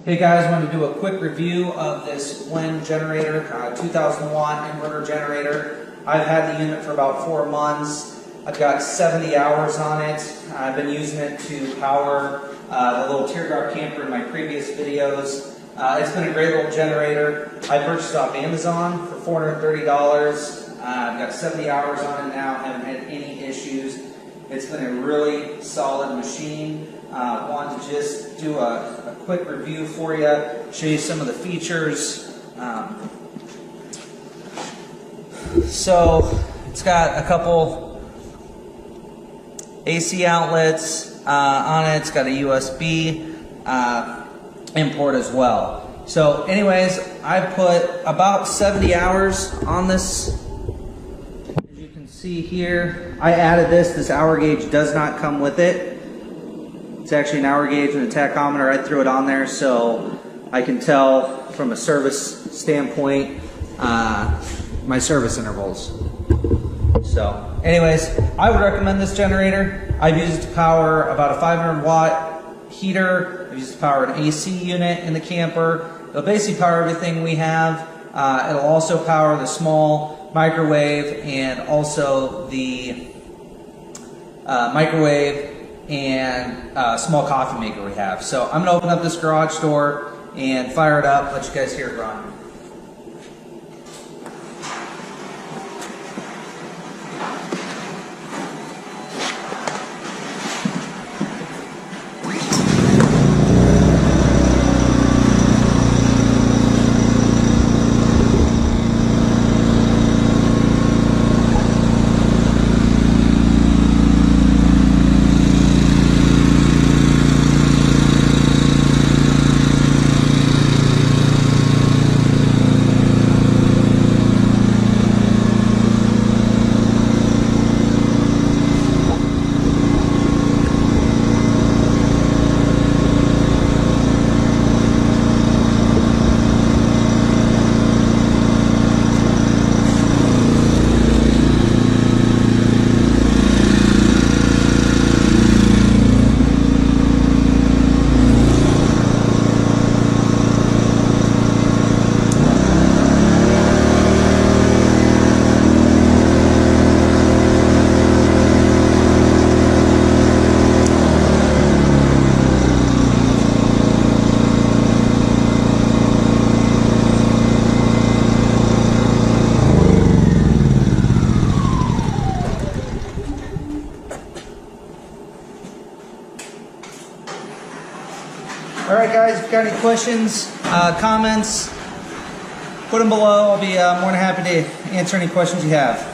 Hey guys, I wanted to do a quick review of this WEN generator, 2000 watt inverter generator. I've had the unit for about 4 months. I've got 70 hours on it. I've been using it to power the little teardrop camper in my previous videos. It's been a great little generator. I purchased it off Amazon for $430. I've got 70 hours on it now, haven't had any issues. It's been a really solid machine. Wanted to just do a quick review for you, show you some of the features. So it's got a couple AC outlets on it. It's got a USB import as well. So anyways, I put about 70 hours on this. As you can see here, I added this. This hour gauge does not come with it. It's actually an hour gauge and a tachometer. I threw it on there so I can tell from a service standpoint my service intervals. So anyways, I would recommend this generator. I've used it to power about a 500 watt heater. I've used it to power an AC unit in the camper. It'll basically power everything we have. It'll also power the small microwave and also the microwave and small coffee maker we have. So I'm going to open up this garage door and fire it up, let you guys hear it run. Alright guys, if you've got any questions, comments, put them below. I'll be more than happy to answer any questions you have.